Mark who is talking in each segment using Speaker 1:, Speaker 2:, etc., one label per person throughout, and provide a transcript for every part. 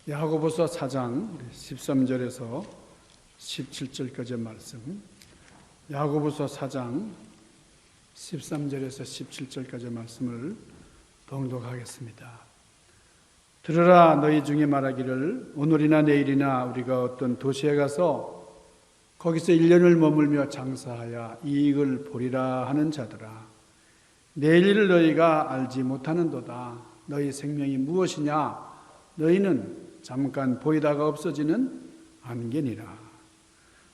Speaker 1: 야고보서 4장 13절에서 17절까지의 말씀, 야고보서 4장 13절에서 17절까지의 말씀을 봉독하겠습니다. 들으라, 너희 중에 말하기를 오늘이나 내일이나 우리가 어떤 도시에 가서 거기서 1년을 머물며 장사하여 이익을 보리라 하는 자들아, 내일 일을 너희가 알지 못하는도다. 너희 생명이 무엇이냐? 너희는 잠깐 보이다가 없어지는 안개니라.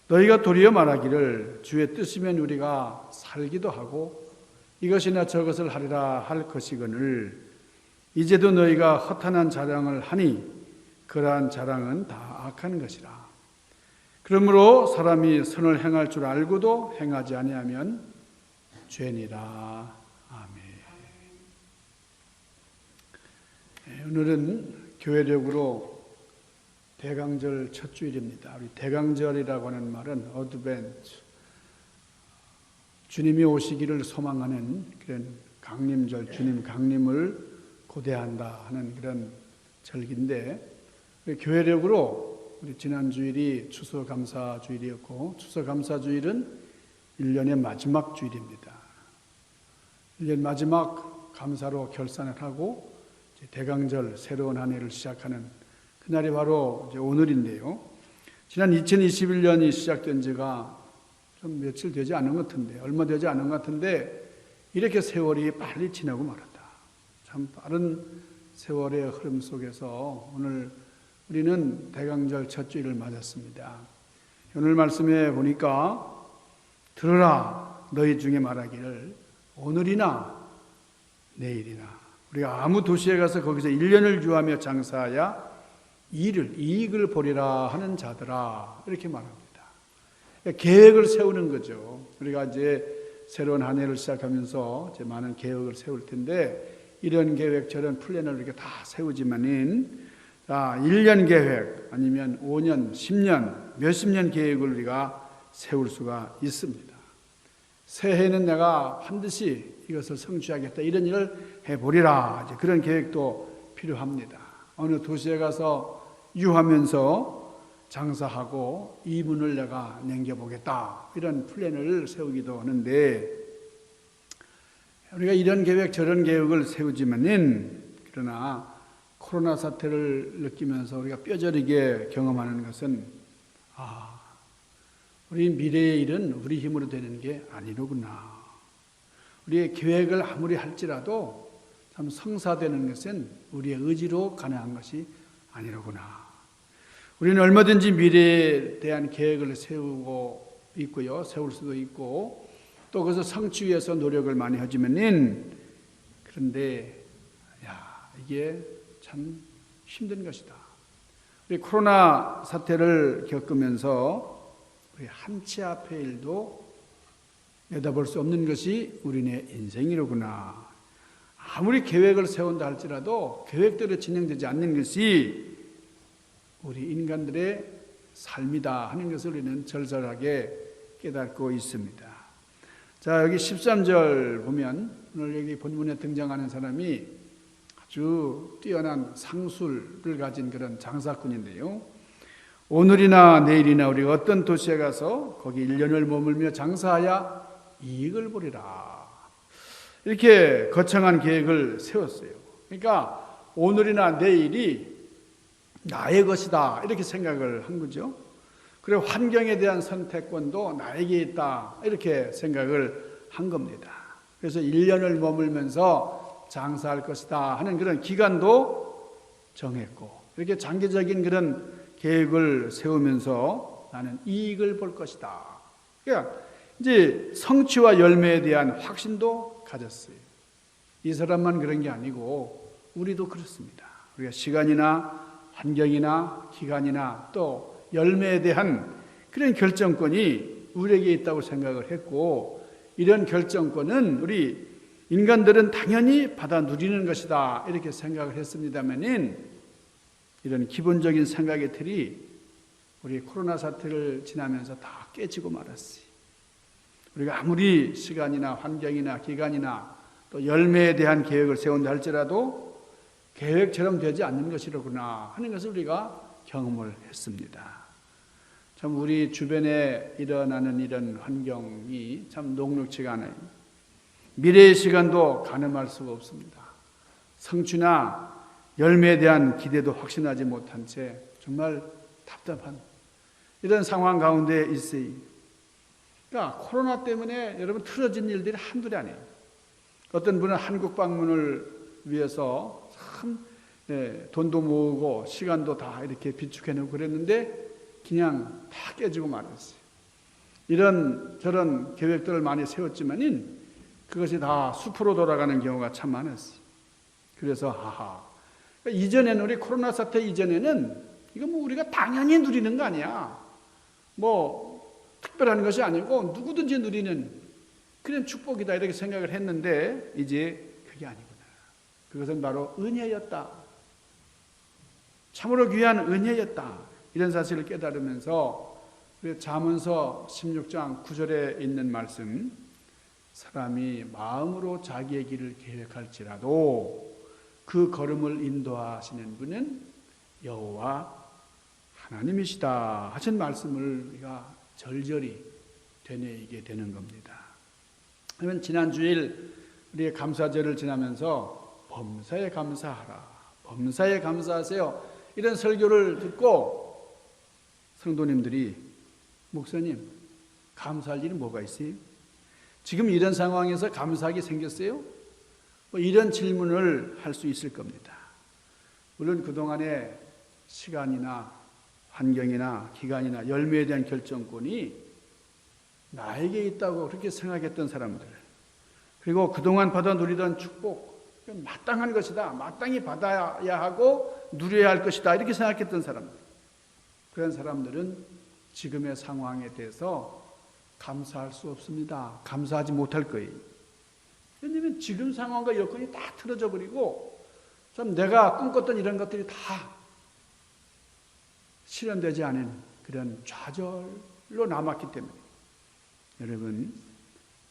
Speaker 1: 너희가 도리어 말하기를 주의 뜻이면 우리가 살기도 하고 이것이나 저것을 하리라 할 것이거늘, 이제도 너희가 허탄한 자랑을 하니 그러한 자랑은 다 악한 것이라. 그러므로 사람이 선을 행할 줄 알고도 행하지 아니하면 죄니라. 아멘. 오늘은 교회력으로 대강절 첫 주일입니다. 우리 대강절이라고 하는 말은 어드벤트, 주님이 오시기를 소망하는 그런 강림절, 주님 강림을 고대한다 하는 그런 절기인데, 교회력으로 우리 지난 주일이 추수감사 주일이었고, 추수감사 주일은 1년의 마지막 주일입니다. 1년 마지막 감사로 결산을 하고 대강절, 새로운 한 해를 시작하는 그날이 바로 이제 오늘인데요. 지난 2021년이 시작된 지가 좀 며칠 되지 않은 것 같은데, 얼마 되지 않은 것 같은데, 이렇게 세월이 빨리 지나고 말았다. 참 빠른 세월의 흐름 속에서 오늘 우리는 대강절 첫 주일을 맞았습니다. 오늘 말씀에 보니까 들으라, 너희 중에 말하기를 오늘이나 내일이나 우리가 아무 도시에 가서 거기서 1년을 유하며 장사하여 이익을 보리라 하는 자들아, 이렇게 말합니다. 계획을 세우는 거죠. 우리가 이제 새로운 한 해를 시작하면서 이제 많은 계획을 세울 텐데, 이런 계획 저런 플랜을 이렇게 다 세우지만은 1년 계획 아니면 5년, 10년, 몇십 년 계획을 우리가 세울 수가 있습니다. 새해에는 내가 반드시 이것을 성취하겠다, 이런 일을 해보리라, 이제 그런 계획도 필요합니다. 어느 도시에 가서 유하면서 장사하고 이문을 내가 남겨보겠다, 이런 플랜을 세우기도 하는데, 우리가 이런 계획 저런 계획을 세우지만은, 그러나 코로나 사태를 느끼면서 우리가 뼈저리게 경험하는 것은, 우리 미래의 일은 우리 힘으로 되는 게 아니로구나. 우리의 계획을 아무리 할지라도 참 성사되는 것은 우리의 의지로 가능한 것이 아니로구나. 우리는 얼마든지 미래에 대한 계획을 세우고 있고요, 세울 수도 있고, 또 그것을 성취 위해서 노력을 많이 하지만은, 그런데 이게 참 힘든 것이다. 우리 코로나 사태를 겪으면서 우리 한치 앞의 일도 내다볼 수 없는 것이 우리네 인생이로구나. 아무리 계획을 세운다 할지라도 계획대로 진행되지 않는 것이 우리 인간들의 삶이다 하는 것을 우리는 절절하게 깨닫고 있습니다. 자, 여기 13절 보면 오늘 여기 본문에 등장하는 사람이 아주 뛰어난 상술을 가진 그런 장사꾼인데요. 오늘이나 내일이나 우리가 어떤 도시에 가서 거기 1년을 머물며 장사하여 이익을 보리라, 이렇게 거창한 계획을 세웠어요. 그러니까 오늘이나 내일이 나의 것이다, 이렇게 생각을 한 거죠. 그리고 환경에 대한 선택권도 나에게 있다, 이렇게 생각을 한 겁니다. 그래서 1년을 머물면서 장사할 것이다 하는 그런 기간도 정했고, 이렇게 장기적인 그런 계획을 세우면서 나는 이익을 볼 것이다. 그러니까 이제 성취와 열매에 대한 확신도 가졌어요. 이 사람만 그런 게 아니고 우리도 그렇습니다. 우리가 시간이나 환경이나 기간이나 또 열매에 대한 그런 결정권이 우리에게 있다고 생각을 했고, 이런 결정권은 우리 인간들은 당연히 받아 누리는 것이다, 이렇게 생각을 했습니다만은, 이런 기본적인 생각의 틀이 우리 코로나 사태를 지나면서 다 깨지고 말았어요. 우리가 아무리 시간이나 환경이나 기간이나 또 열매에 대한 계획을 세운다 할지라도 계획처럼 되지 않는 것이로구나 하는 것을 우리가 경험을 했습니다. 참 우리 주변에 일어나는 이런 환경이 참 녹록지가 않아요. 미래의 시간도 가늠할 수가 없습니다. 성취나 열매에 대한 기대도 확신하지 못한 채 정말 답답한 이런 상황 가운데 있어요. 그러니까 코로나 때문에 여러분 틀어진 일들이 한둘이 아니에요. 어떤 분은 한국 방문을 위해서 참 돈도 모으고 시간도 다 이렇게 비축해놓고 그랬는데 그냥 다 깨지고 말았어요. 이런 저런 계획들을 많이 세웠지만은 그것이 다 숲으로 돌아가는 경우가 참 많았어요. 그래서 그러니까 이전에는 우리 코로나 사태 이전에는 이거 뭐 우리가 당연히 누리는 거 아니야. 뭐 특별한 것이 아니고 누구든지 누리는 그런 축복이다 이렇게 생각을 했는데 이제 그게 아니구나. 그것은 바로 은혜였다. 참으로 귀한 은혜였다. 이런 사실을 깨달으면서 잠언서 16장 9절에 있는 말씀, 사람이 마음으로 자기의 길을 계획할지라도 그 걸음을 인도하시는 분은 여호와 하나님이시다 하신 말씀을 우리가 절절히 되뇌이게 되는 겁니다. 그러면 지난 주일 우리의 감사절을 지나면서 범사에 감사하라, 범사에 감사하세요 이런 설교를 듣고 성도님들이 목사님 감사할 일이 뭐가 있어요? 지금 이런 상황에서 감사하게 생겼어요? 뭐 이런 질문을 할 수 있을 겁니다. 물론 그동안의 시간이나 환경이나 기간이나 열매에 대한 결정권이 나에게 있다고 그렇게 생각했던 사람들, 그리고 그동안 받아 누리던 축복, 마땅한 것이다, 마땅히 받아야 하고 누려야 할 것이다 이렇게 생각했던 사람들, 그런 사람들은 지금의 상황에 대해서 감사할 수 없습니다. 감사하지 못할 거예요. 왜냐하면 지금 상황과 여건이 다 틀어져 버리고 참 내가 꿈꿨던 이런 것들이 다 실현되지 않은 그런 좌절로 남았기 때문에 여러분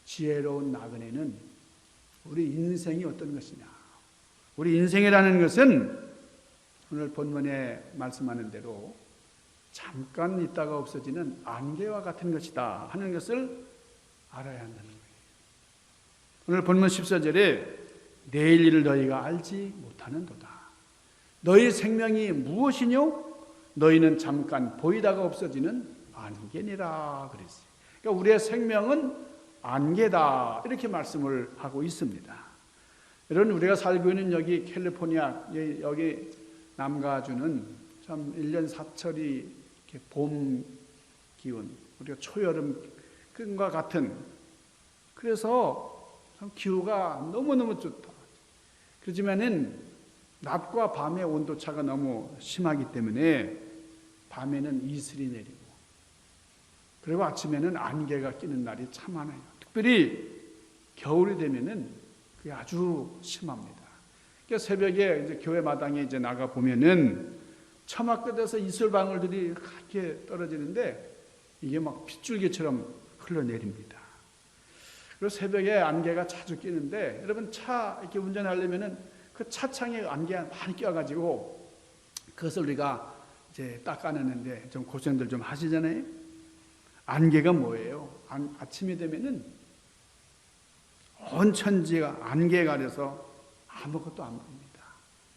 Speaker 1: 지혜로운 나그네는 우리 인생이 어떤 것이냐, 우리 인생이라는 것은 오늘 본문에 말씀하는 대로 잠깐 있다가 없어지는 안개와 같은 것이다 하는 것을 알아야 한다는 거예요. 오늘 본문 14절에 내일 일을 너희가 알지 못하는도다. 너희 생명이 무엇이뇨? 너희는 잠깐 보이다가 없어지는 안개니라 그랬어요. 그러니까 우리의 생명은 안개다 이렇게 말씀을 하고 있습니다. 여러분 우리가 살고 있는 여기 캘리포니아 여기 남가주는 참 1년 사철이 이렇게 봄 기운, 우리가 초여름 끈과 같은, 그래서 참 기후가 너무너무 좋다. 그렇지만은 낮과 밤의 온도차가 너무 심하기 때문에 밤에는 이슬이 내리고 그리고 아침에는 안개가 끼는 날이 참 많아요. 특별히 겨울이 되면은 그게 아주 심합니다. 그러니까 새벽에 이제 교회 마당에 이제 나가 보면은 처마 끝에서 이슬방울들이 이렇게 떨어지는데 이게 막 핏줄기처럼 흘러내립니다. 그리고 새벽에 안개가 자주 끼는데 여러분 차 이렇게 운전하려면은 그 차창에 안개가 많이 껴가지고 그것을 우리가 이제 닦아내는데 좀 고생들 좀 하시잖아요. 안개가 뭐예요? 아침이 되면은 온 천지가 안개가 돼서 아무것도 안 보입니다.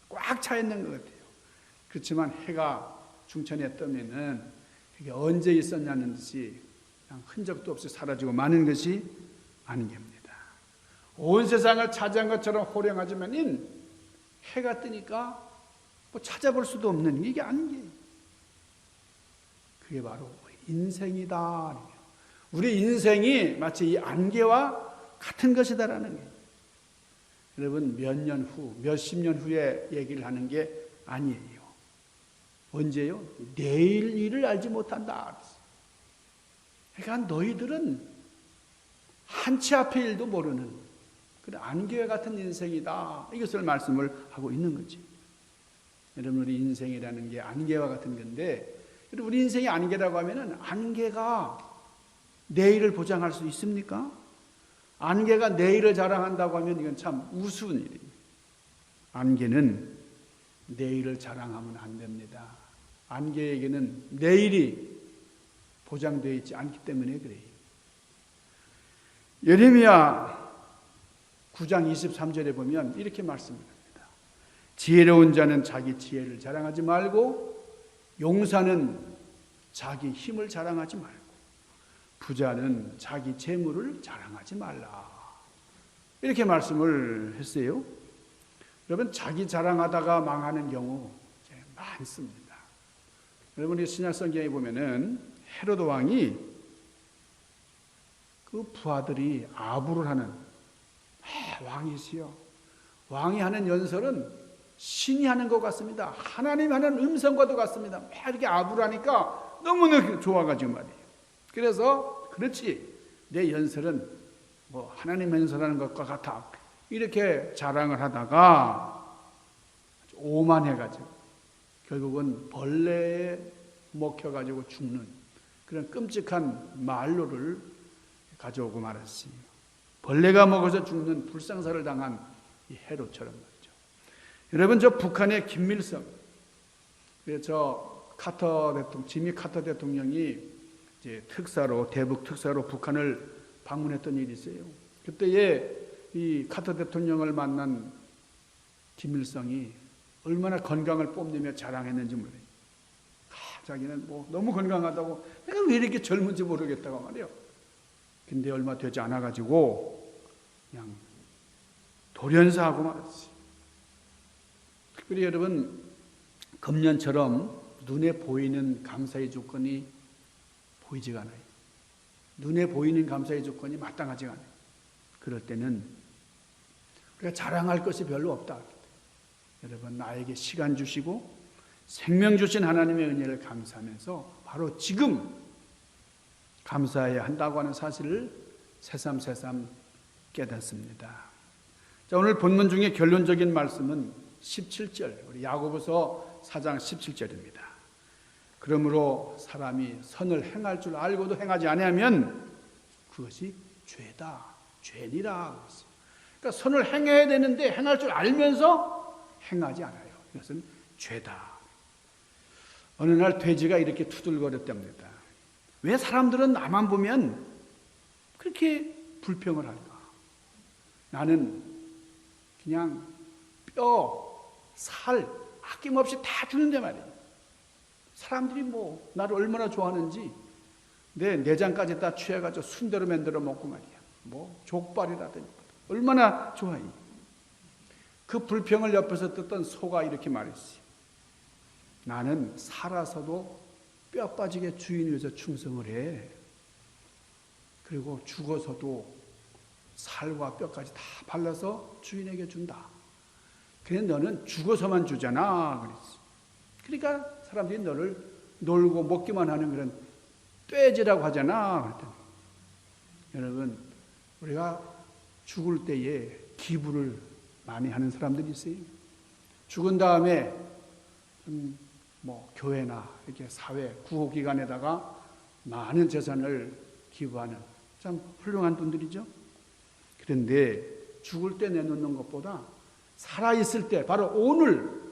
Speaker 1: 꽉 차 있는 것 같아요. 그렇지만 해가 중천에 뜨면은 그게 언제 있었냐는 듯이 그냥 흔적도 없이 사라지고 마는 것이 안개입니다. 온 세상을 차지한 것처럼 호령하지만은 해가 뜨니까 뭐 찾아볼 수도 없는 이게 안개예요. 그게 바로 인생이다. 우리 인생이 마치 이 안개와 같은 것이다라는 거예요. 여러분 몇 년 후, 몇십 년 후에 얘기를 하는 게 아니에요. 언제요? 내일 일을 알지 못한다. 그러니까 너희들은 한치 앞의 일도 모르는 그런 안개와 같은 인생이다. 이것을 말씀을 하고 있는 거지. 여러분 우리 인생이라는 게 안개와 같은 건데 우리 인생이 안개라고 하면은 안개가 내일을 보장할 수 있습니까? 안개가 내일을 자랑한다고 하면 이건 참 우스운 일입니다. 안개는 내일을 자랑하면 안 됩니다. 안개에게는 내일이 보장되어 있지 않기 때문에 그래요. 예레미야 9장 23절에 보면 이렇게 말씀합니다. 지혜로운 자는 자기 지혜를 자랑하지 말고 용사는 자기 힘을 자랑하지 말고 부자는 자기 재물을 자랑하지 말라. 이렇게 말씀을 했어요. 여러분, 자기 자랑하다가 망하는 경우 많습니다. 여러분이 신약성경에 보면은 헤로드 왕이 그 부하들이 아부를 하는 왕이시요. 왕이 하는 연설은 신이 하는 것 같습니다. 하나님이 하는 음성과도 같습니다. 막 이렇게 아부를 하니까 너무너무 좋아가지고 말이에요. 그래서 그렇지, 내 연설은 뭐 하나님 연설하는 것과 같아, 이렇게 자랑을 하다가 오만해가지고 결국은 벌레에 먹혀가지고 죽는 그런 끔찍한 말로를 가져오고 말았어요. 벌레가 먹어서 죽는 불상사를 당한 이 헤롯처럼 말이죠. 여러분, 저 북한의 김일성, 저 카터 대통령, 지미 카터 대통령이 이제 특사로, 대북 특사로 북한을 방문했던 일이 있어요. 그때에 이 카터 대통령을 만난 김일성이 얼마나 건강을 뽐내며 자랑했는지 몰라요. 자기는 뭐 너무 건강하다고, 내가 왜 이렇게 젊은지 모르겠다고 말이에요. 근데 얼마 되지 않아가지고 그냥 돌연사하고 말았어요. 특별히 여러분, 금년처럼 눈에 보이는 감사의 조건이 보이지가 않아요. 눈에 보이는 감사의 조건이 마땅하지가 않아요. 그럴 때는 우리가 자랑할 것이 별로 없다. 여러분, 나에게 시간 주시고 생명 주신 하나님의 은혜를 감사하면서 바로 지금 감사해야 한다고 하는 사실을 새삼새삼 깨닫습니다. 자, 오늘 본문 중에 결론적인 말씀은 17절, 우리 야고보서 4장 17절입니다. 그러므로 사람이 선을 행할 줄 알고도 행하지 아니하면 그것이 죄다, 죄니라. 그러니까 선을 행해야 되는데 행할 줄 알면서 행하지 않아요. 이것은 죄다. 어느 날 돼지가 이렇게 투덜거렸답니다. 왜 사람들은 나만 보면 그렇게 불평을 할까? 나는 그냥 뼈, 살 아낌없이 다 주는데 말이에요. 사람들이 뭐 나를 얼마나 좋아하는지 내 내장까지 다 취해가지고 순대로 만들어 먹고 말이야. 뭐 족발이라든지 얼마나 좋아해. 그 불평을 옆에서 듣던 소가 이렇게 말했어요. 나는 살아서도 뼈 빠지게 주인 위해서 충성을 해. 그리고 죽어서도 살과 뼈까지 다 발라서 주인에게 준다. 그래 너는 죽어서만 주잖아. 그랬어. 그러니까 사람들이 너를 놀고 먹기만 하는 그런 떼지라고 하잖아. 그랬더니 여러분, 우리가 죽을 때에 기부를 많이 하는 사람들이 있어요. 죽은 다음에 뭐 교회나 이렇게 사회 구호기관에다가 많은 재산을 기부하는 참 훌륭한 분들이죠. 그런데 죽을 때 내놓는 것보다 살아있을 때 바로 오늘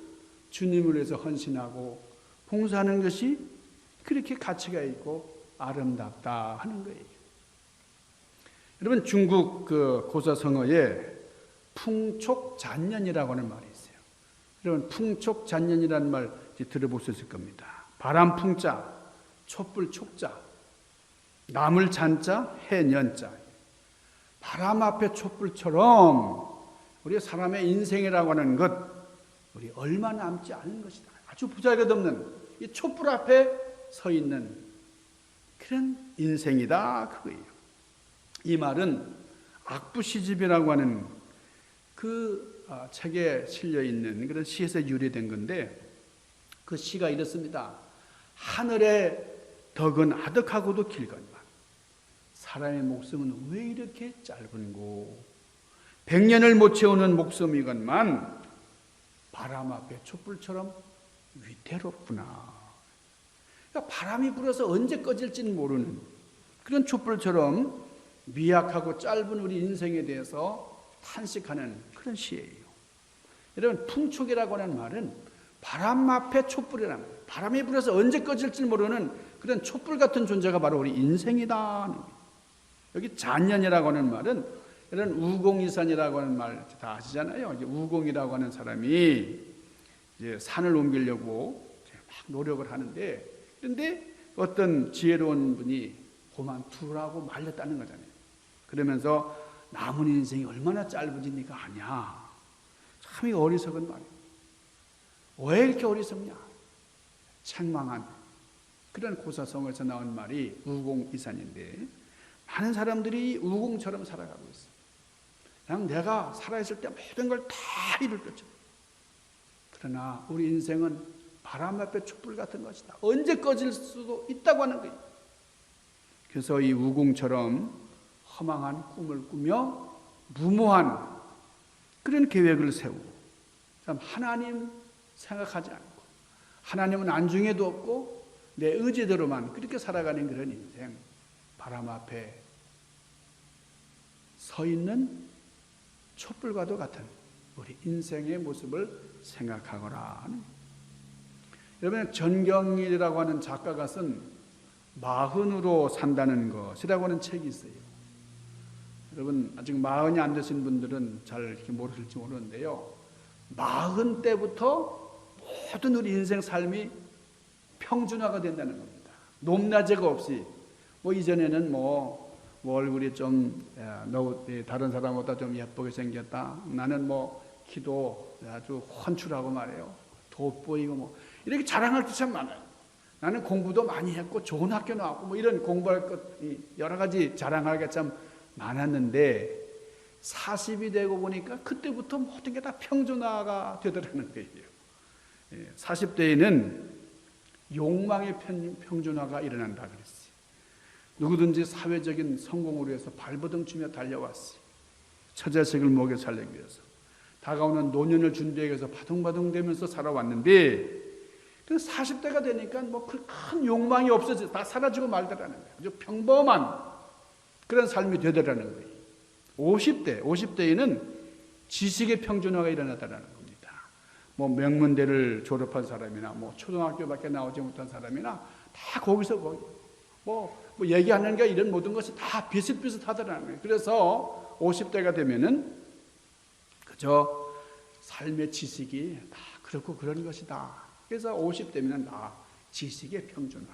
Speaker 1: 주님을 위해서 헌신하고 봉사하는 것이 그렇게 가치가 있고 아름답다 하는 거예요. 여러분, 중국 그 고사성어에 풍촉잔년이라고 하는 말이 있어요. 여러분, 풍촉잔년이라는 말 들어보셨을 겁니다. 바람 풍자, 촛불 촉자, 나물 잔자, 해년자. 바람 앞에 촛불처럼 우리 사람의 인생이라고 하는 것, 우리 얼마 남지 않은 것이다. 아주 보잘것없는 이 촛불 앞에 서 있는 그런 인생이다 그거예요. 이 말은 악부시집이라고 하는 그 책에 실려 있는 그런 시에서 유래된 건데, 그 시가 이렇습니다. 하늘의 덕은 아득하고도 길거니와 사람의 목숨은 왜 이렇게 짧은고, 100년을 못 채우는 목숨이건만 바람 앞에 촛불처럼 위태롭구나. 그러니까 바람이 불어서 언제 꺼질지는 모르는 그런 촛불처럼 미약하고 짧은 우리 인생에 대해서 탄식하는 그런 시예요. 여러분, 풍촉이라고 하는 말은 바람 앞에 촛불이라는 거예요. 바람이 불어서 언제 꺼질지 모르는 그런 촛불 같은 존재가 바로 우리 인생이다. 여기 잔년이라고 하는 말은 이런 우공이산이라고 하는 말 다 아시잖아요. 이제 우공이라고 하는 사람이 이제 산을 옮기려고 막 노력을 하는데, 그런데 어떤 지혜로운 분이 그만두라고 말렸다는 거잖아요. 그러면서 남은 인생이 얼마나 짧은지 네가 아냐. 참 이 어리석은 말이에요. 왜 이렇게 어리석냐? 책망한 그런 고사성어에서 나온 말이 우공이산인데, 많은 사람들이 우공처럼 살아가고 있어요. 그냥 내가 살아있을 때 모든 걸 다 이룰 거죠. 그러나 우리 인생은 바람 앞에 촛불 같은 것이다. 언제 꺼질 수도 있다고 하는 거예요. 그래서 이 우공처럼 허망한 꿈을 꾸며 무모한 그런 계획을 세우고, 참 하나님 생각하지 않고 하나님은 안중에도 없고 내 의지대로만 그렇게 살아가는 그런 인생, 바람 앞에 서 있는 촛불과도 같은 우리 인생의 모습을 생각하거라. 여러분, 전경일이라고 하는 작가가 쓴 마흔으로 산다는 것이라고 하는 책이 있어요. 여러분, 아직 마흔이 안 되신 분들은 잘 이렇게 모르실지 모르는데요, 40 때부터 모든 우리 인생 삶이 평준화가 된다는 겁니다. 높낮이가 없이, 뭐 이전에는 뭐 얼굴이 좀 다른 사람보다 좀 예쁘게 생겼다, 나는 뭐 키도 아주 훤출하고 말이에요, 돋보이고 뭐 이렇게 자랑할 게 참 많아요. 나는 공부도 많이 했고 좋은 학교 나왔고 뭐 이런 공부할 것 여러 가지 자랑할 게 참 많았는데, 40이 되고 보니까 그때부터 모든 게 다 평준화가 되더라는 거예요. 40대에는 욕망의 평준화가 일어난다 그랬어요. 누구든지 사회적인 성공을 위해서 발버둥 치며 달려왔어요. 처자식을 먹여 살리기 위해서. 다가오는 노년을 준비하기 위해서 바둥바둥 되면서 살아왔는데, 40대가 되니까 뭐 큰 욕망이 없어져 다 사라지고 말더라는 거예요. 아주 평범한 그런 삶이 되더라는 거예요. 50대에는 지식의 평준화가 일어나더라는 겁니다. 뭐 명문대를 졸업한 사람이나 뭐 초등학교밖에 나오지 못한 사람이나 다 거기서 거기 뭐 얘기하는 게 이런 모든 것이 다 비슷비슷하더라는 거예요. 그래서 50대가 되면은 그저 삶의 지식이 다 그렇고 그런 것이다. 그래서 50대면은 다 지식의 평준화.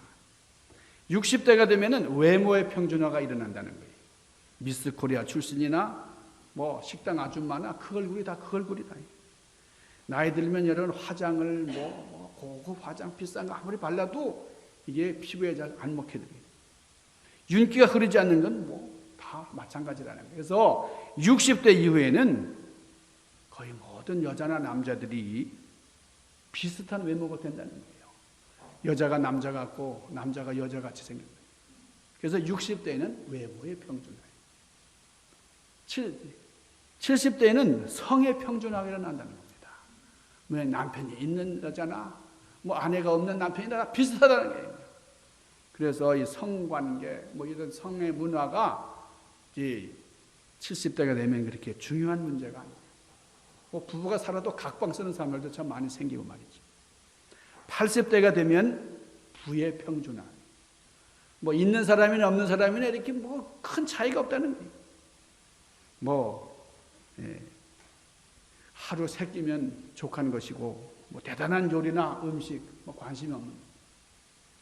Speaker 1: 60대가 되면은 외모의 평준화가 일어난다는 거예요. 미스 코리아 출신이나 뭐 식당 아줌마나 그 얼굴이 다 그 얼굴이다. 나이 들면 여러분 화장을 뭐 고급 화장 비싼 거 아무리 발라도 이게 피부에 잘 안 먹혀들어요. 윤기가 흐르지 않는 건 뭐 다 마찬가지라는 거예요. 그래서 60대 이후에는 거의 모든 여자나 남자들이 비슷한 외모가 된다는 거예요. 여자가 남자 같고 남자가 여자 같이 생겼다. 그래서 60대에는 외모의 평준화. 70대에는 성의 평준화가 일어난다는 겁니다. 왜 남편이 있는 여자나 뭐 아내가 없는 남편이나 다 비슷하다는 거예요. 그래서 이 성관계 뭐 이런 성의 문화가 이 70대가 되면 그렇게 중요한 문제가 아니에요. 뭐 부부가 살아도 각방 쓰는 사람들도 참 많이 생기고 말이죠. 80대가 되면 부의 평준화. 뭐 있는 사람이나 없는 사람이나 이렇게 뭐 큰 차이가 없다는 거예요. 하루 3끼면 족한 것이고 뭐 대단한 요리나 음식 뭐 관심이 없는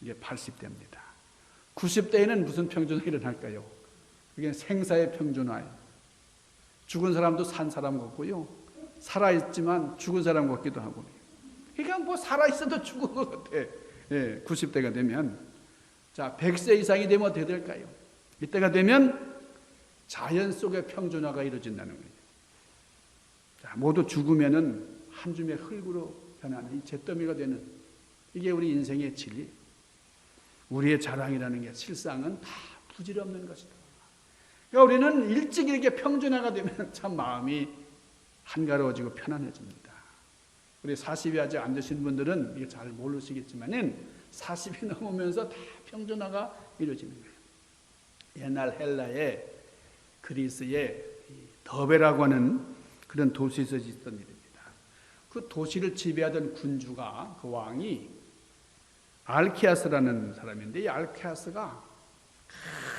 Speaker 1: 이게 80대입니다. 90대에는 무슨 평준화가 일어날까요? 그게 생사의 평준화예요. 죽은 사람도 산 사람 같고요, 살아있지만 죽은 사람 같기도 하고, 그러니까 뭐 살아있어도 죽은 것 같아. 90대가 되면. 자, 100세 이상이 되면 어떻게 될까요? 이때가 되면 자연 속의 평준화가 이루어진다는 거예요. 자, 모두 죽으면은 한 줌의 흙으로 변하는 이 잿더미가 되는, 이게 우리 인생의 진리. 우리의 자랑이라는 게 실상은 다 부질없는 것이다. 그러니까 우리는 일찍 이렇게 평준화가 되면 참 마음이 한가로워지고 편안해집니다. 우리 40이 아직 안 되신 분들은 이게 잘 모르시겠지만은 40이 넘으면서 다 평준화가 이루어지는 거예요. 옛날 헬라의 그리스의 더베라고 하는 그런 도시에서 있었던 일입니다. 그 도시를 지배하던 군주가 그 왕이 알케아스라는 사람인데 이 알케아스가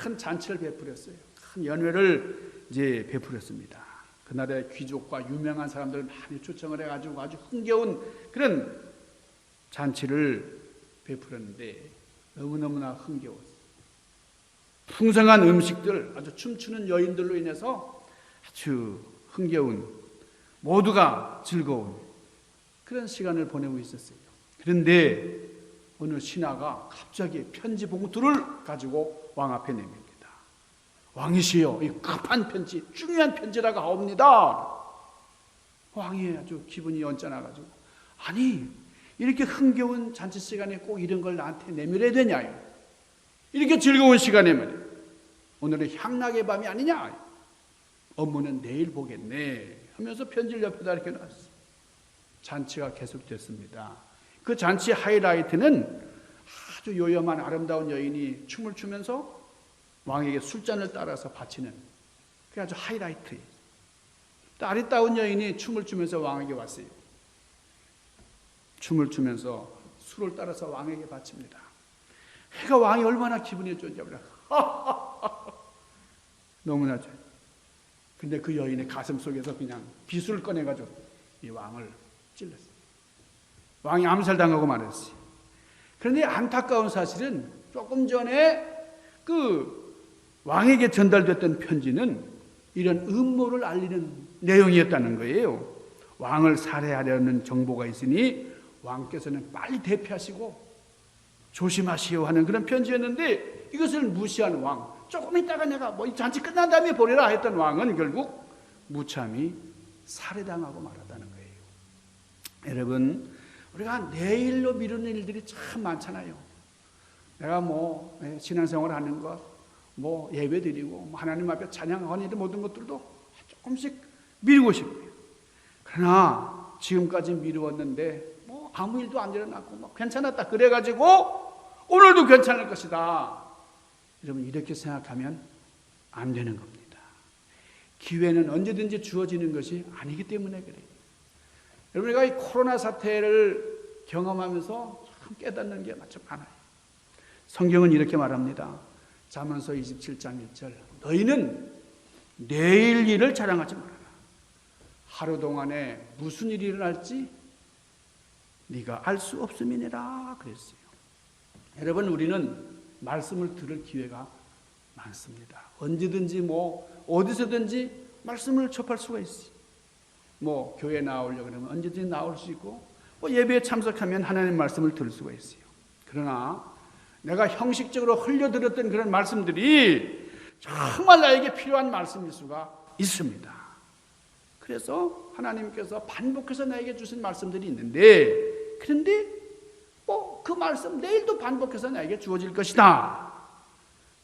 Speaker 1: 큰 잔치를 베풀었어요. 큰 연회를 이제 베풀었습니다. 그날의 귀족과 유명한 사람들 많이 초청을 해가지고 아주 흥겨운 그런 잔치를 베풀었는데 너무너무나 흥겨웠어요. 풍성한 음식들, 아주 춤추는 여인들로 인해서 아주 흥겨운, 모두가 즐거운 그런 시간을 보내고 있었어요. 그런데 어느 신하가 갑자기 편지 봉투를 가지고 왕 앞에 내밉니다. 왕이시여, 이 급한 편지, 중요한 편지라고 하옵니다. 왕이 아주 기분이 언짢아가지고, 아니 이렇게 흥겨운 잔치 시간에 꼭 이런 걸 나한테 내밀어야 되냐요. 이렇게 즐거운 시간에 말이야. 오늘은 향락의 밤이 아니냐. 업무는 내일 보겠네 하면서 편지를 옆에다 이렇게 놨어요. 잔치가 계속됐습니다. 그 잔치 하이라이트는 아주 요염한 아름다운 여인이 춤을 추면서 왕에게 술잔을 따라서 바치는 그게 아주 하이라이트예요. 또 아리따운 여인이 춤을 추면서 왕에게 왔어요. 춤을 추면서 술을 따라서 왕에게 바칩니다. 그러니까 왕이 얼마나 기분이 좋은지 몰라. 너무나 좋아요. 근데 그 여인의 가슴 속에서 그냥 비수를 꺼내가지고 이 왕을 찔렀어요. 왕이 암살당하고 말았어요. 그런데 안타까운 사실은 조금 전에 그 왕에게 전달됐던 편지는 이런 음모를 알리는 내용이었다는 거예요. 왕을 살해하려는 정보가 있으니 왕께서는 빨리 대피하시고 조심하시오 하는 그런 편지였는데 이것을 무시한 왕, 조금 있다가 내가 이 잔치 끝난 다음에 보내라 했던 왕은 결국 무참히 살해당하고 말았다는 거예요. 여러분, 우리가 내일로 미루는 일들이 참 많잖아요. 내가 신앙생활 하는 것, 예배 드리고 하나님 앞에 찬양하는 이런 모든 것들도 조금씩 미루고 싶어요. 그러나 지금까지 미루었는데 아무 일도 안 일어났고 괜찮았다 그래가지고 오늘도 괜찮을 것이다. 여러분 이렇게 생각하면 안 되는 겁니다. 기회는 언제든지 주어지는 것이 아니기 때문에 그래요. 여러분 우리가 이 코로나 사태를 경험하면서 참 깨닫는 게 참 많아요. 성경은 이렇게 말합니다. 잠언서 27장 1절 너희는 내일 일을 자랑하지 말아라. 하루 동안에 무슨 일이 일어날지 네가 알 수 없음이니라 그랬어요. 여러분 우리는 말씀을 들을 기회가 많습니다. 언제든지 어디서든지 말씀을 접할 수가 있어요. 교회 나오려고 그러면 언제든지 나올 수 있고 예배에 참석하면 하나님의 말씀을 들을 수가 있어요. 그러나 내가 형식적으로 흘려들었던 그런 말씀들이 정말 나에게 필요한 말씀일 수가 있습니다. 그래서 하나님께서 반복해서 나에게 주신 말씀들이 있는데 그런데 그 말씀 내일도 반복해서 나에게 주어질 것이다.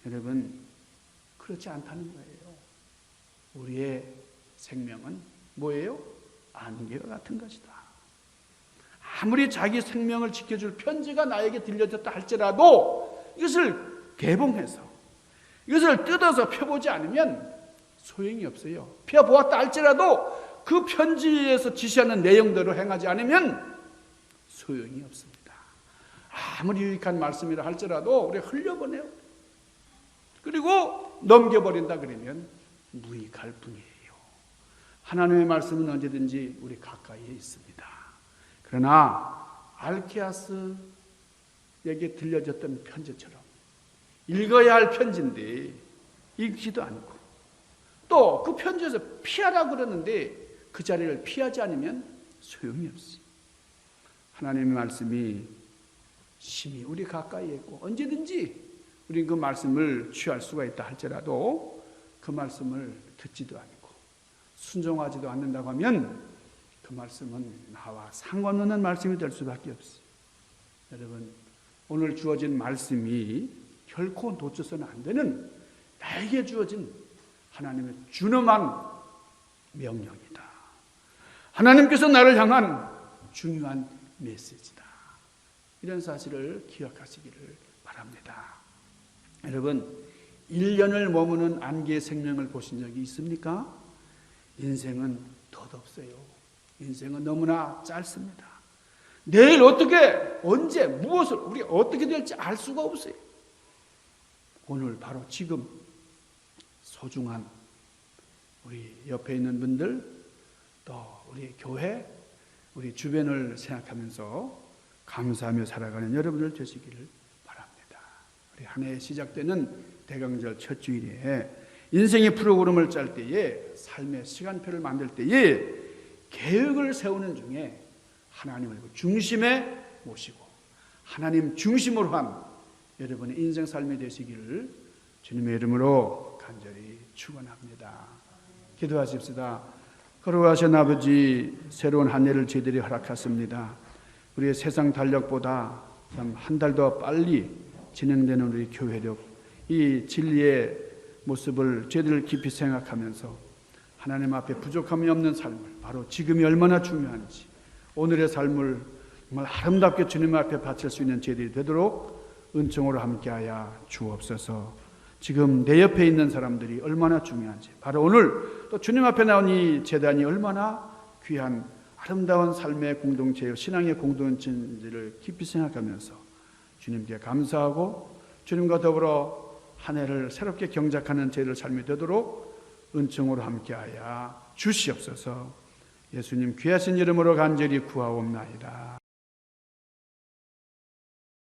Speaker 1: 여러분 그렇지 않다는 거예요. 우리의 생명은 뭐예요? 안개와 같은 것이다. 아무리 자기 생명을 지켜줄 편지가 나에게 들려졌다 할지라도 이것을 개봉해서 이것을 뜯어서 펴보지 않으면 소용이 없어요. 펴보았다 할지라도 그 편지에서 지시하는 내용대로 행하지 않으면 소용이 없습니다. 아무리 유익한 말씀이라 할지라도 우리가 흘려보내요. 그리고 넘겨버린다 그러면 무익할 뿐이에요. 하나님의 말씀은 언제든지 우리 가까이에 있습니다. 그러나 알케아스에게 들려졌던 편지처럼 읽어야 할 편지인데 읽지도 않고 또 그 편지에서 피하라고 그러는데 그 자리를 피하지 않으면 소용이 없어요. 하나님의 말씀이 심히 우리 가까이에 있고 언제든지 우리는 그 말씀을 취할 수가 있다 할지라도 그 말씀을 듣지도 않고 순종하지도 않는다고 하면 그 말씀은 나와 상관없는 말씀이 될 수밖에 없어요. 여러분 오늘 주어진 말씀이 결코 놓쳐서는 안 되는 나에게 주어진 하나님의 준엄한 명령이다. 하나님께서 나를 향한 중요한 메시지다. 이런 사실을 기억하시기를 바랍니다. 여러분 1년을 머무는 안개의 생명을 보신 적이 있습니까? 인생은 덧없어요. 인생은 너무나 짧습니다. 내일 어떻게, 언제, 무엇을, 우리 어떻게 될지 알 수가 없어요. 오늘 바로 지금 소중한 우리 옆에 있는 분들, 또 우리 교회, 우리 주변을 생각하면서 감사하며 살아가는 여러분들 되시기를 바랍니다. 우리 한 해 시작되는 대강절 첫 주일에 인생의 프로그램을 짤 때에, 삶의 시간표를 만들 때에 계획을 세우는 중에 하나님을 중심에 모시고 하나님 중심으로 한 여러분의 인생 삶이 되시기를 주님의 이름으로 간절히 축원합니다. 기도하십시다. 거룩하신 아버지, 새로운 한 해를 저희들이 허락하십니다. 우리의 세상 달력보다 참 한 달 더 빨리 진행되는 우리 교회력, 이 진리의 모습을 저희들 깊이 생각하면서 하나님 앞에 부족함이 없는 삶을, 바로 지금이 얼마나 중요한지, 오늘의 삶을 정말 아름답게 주님 앞에 바칠 수 있는 저희들이 되도록 은총으로 함께하여 주옵소서. 지금 내 옆에 있는 사람들이 얼마나 중요한지, 바로 오늘 또 주님 앞에 나온 이 제단이 얼마나 귀한 아름다운 삶의 공동체요, 신앙의 공동체인지를 깊이 생각하면서 주님께 감사하고 주님과 더불어 한 해를 새롭게 경작하는 저희들 삶이 되도록 은총으로 함께하여 주시옵소서. 예수님 귀하신 이름으로 간절히 구하옵나이다.